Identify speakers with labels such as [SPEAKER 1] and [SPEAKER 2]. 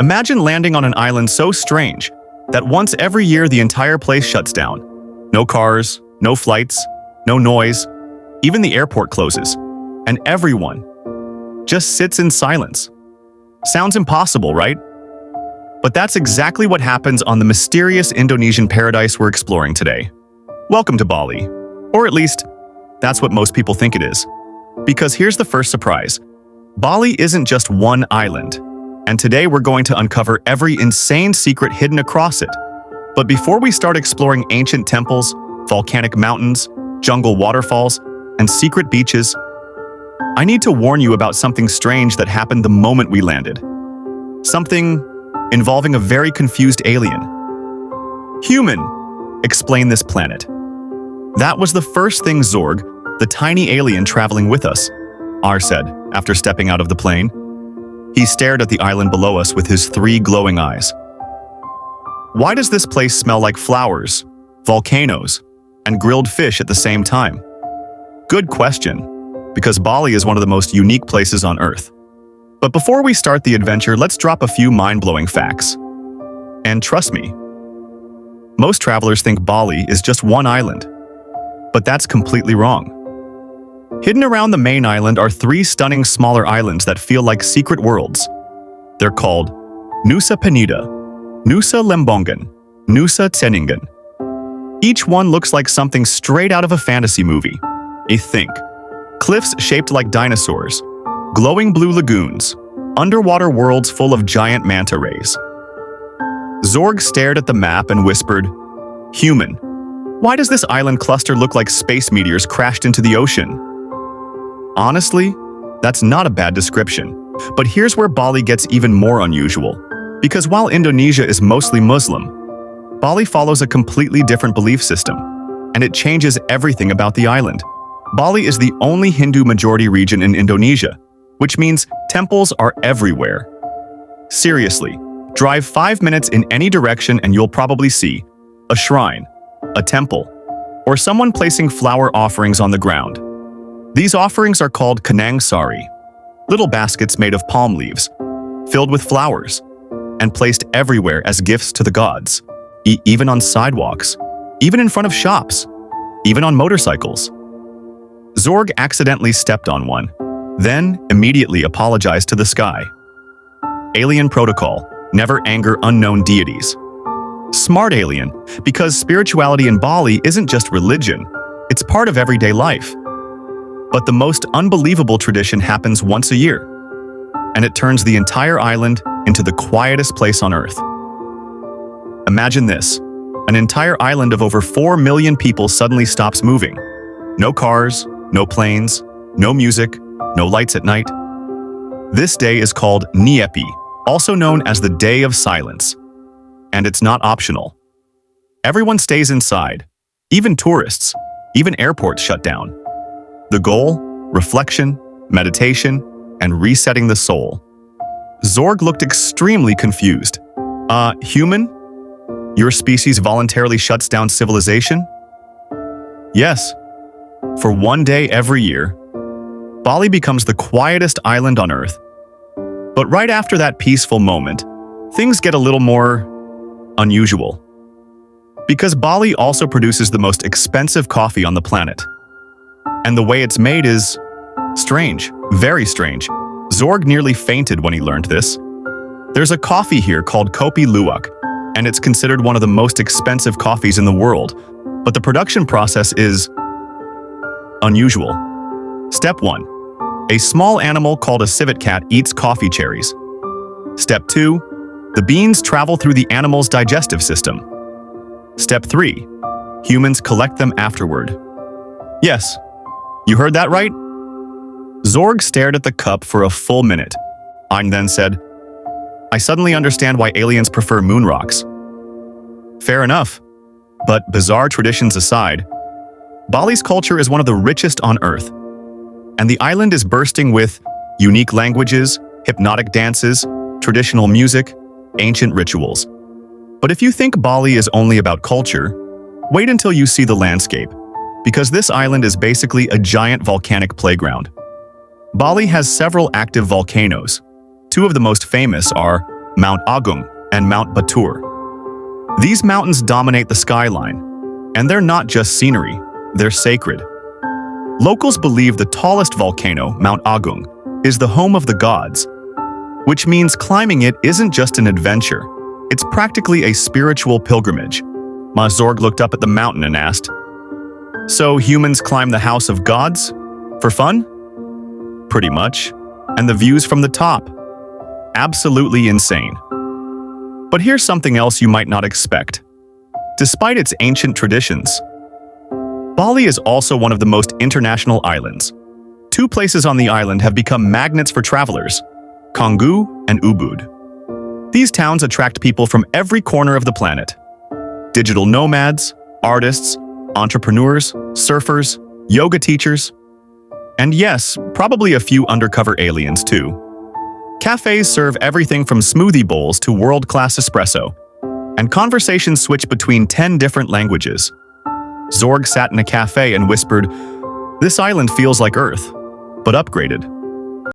[SPEAKER 1] Imagine landing on an island so strange that once every year the entire place shuts down. No cars, no flights, no noise, even the airport closes, and everyone just sits in silence. Sounds impossible, right? But that's exactly what happens on the mysterious Indonesian paradise we're exploring today. Welcome to Bali. Or at least, that's what most people think it is. Because here's the first surprise. Bali isn't just one island, and today we're going to uncover every insane secret hidden across it. But before we start exploring ancient temples, volcanic mountains, jungle waterfalls, and secret beaches, I need to warn you about something strange that happened the moment we landed. Something involving a very confused alien. Human, explain this planet. That was the first thing Zorg, the tiny alien traveling with us, R said after stepping out of the plane. He stared at the island below us with his 3 glowing eyes. Why does this place smell like flowers, volcanoes, and grilled fish at the same time? Good question, because Bali is one of the most unique places on Earth. But before we start the adventure, let's drop a few mind-blowing facts. And trust me, most travelers think Bali is just one island. But that's completely wrong. Hidden around the main island are 3 stunning smaller islands that feel like secret worlds. They're called Nusa Penida, Nusa Lembongan, Nusa Teninggan. Each one looks like something straight out of a fantasy movie. Think cliffs shaped like dinosaurs, glowing blue lagoons, underwater worlds full of giant manta rays. Zorg stared at the map and whispered, "Human, why does this island cluster look like space meteors crashed into the ocean?" Honestly, that's not a bad description. But here's where Bali gets even more unusual. Because while Indonesia is mostly Muslim, Bali follows a completely different belief system, and it changes everything about the island. Bali is the only Hindu-majority region in Indonesia, which means temples are everywhere. Seriously, drive 5 minutes in any direction and you'll probably see a shrine, a temple, or someone placing flower offerings on the ground. These offerings are called kanang sari, little baskets made of palm leaves, filled with flowers, and placed everywhere as gifts to the gods, even on sidewalks, even in front of shops, even on motorcycles. Zorg accidentally stepped on one, then immediately apologized to the sky. Alien protocol, never anger unknown deities. Smart alien, because spirituality in Bali isn't just religion, it's part of everyday life. But the most unbelievable tradition happens once a year, and it turns the entire island into the quietest place on Earth. Imagine this, an entire island of over 4 million people suddenly stops moving. No cars, no planes, no music, no lights at night. This day is called Nyepi, also known as the Day of Silence. And it's not optional. Everyone stays inside, even tourists, even airports shut down. The goal? Reflection, meditation, and resetting the soul. Zorg looked extremely confused. Human? Your species voluntarily shuts down civilization? Yes. For one day every year, Bali becomes the quietest island on Earth. But right after that peaceful moment, things get a little more unusual. Because Bali also produces the most expensive coffee on the planet. And the way it's made is strange, very strange. Zorg nearly fainted when he learned this. There's a coffee here called Kopi Luwak, and it's considered one of the most expensive coffees in the world. But the production process is unusual. Step 1. A small animal called a civet cat eats coffee cherries. Step 2. The beans travel through the animal's digestive system. Step 3. Humans collect them afterward. Yes, you heard that right? Zorg stared at the cup for a full minute. Ayn then said, "I suddenly understand why aliens prefer moon rocks." Fair enough. But bizarre traditions aside, Bali's culture is one of the richest on Earth. And the island is bursting with unique languages, hypnotic dances, traditional music, ancient rituals. But if you think Bali is only about culture, wait until you see the landscape, because this island is basically a giant volcanic playground. Bali has several active volcanoes. Two of the most famous are Mount Agung, and Mount Batur. These mountains dominate the skyline, and they're not just scenery, they're sacred. Locals believe the tallest volcano, Mount Agung, is the home of the gods, which means climbing it isn't just an adventure, it's practically a spiritual pilgrimage. Ma Zorg looked up at the mountain and asked, "So humans climb the house of gods? For fun?" "Pretty much. And the views from the top? Absolutely insane." But here's something else you might not expect. Despite its ancient traditions, Bali is also one of the most international islands. Two places on the island have become magnets for travelers, Canggu and Ubud. These towns attract people from every corner of the planet. Digital nomads, artists, entrepreneurs, surfers, yoga teachers, and yes, probably a few undercover aliens too. Cafes serve everything from smoothie bowls to world-class espresso, and conversations switch between 10 different languages. Zorg sat in a cafe and whispered, "This island feels like Earth, but upgraded."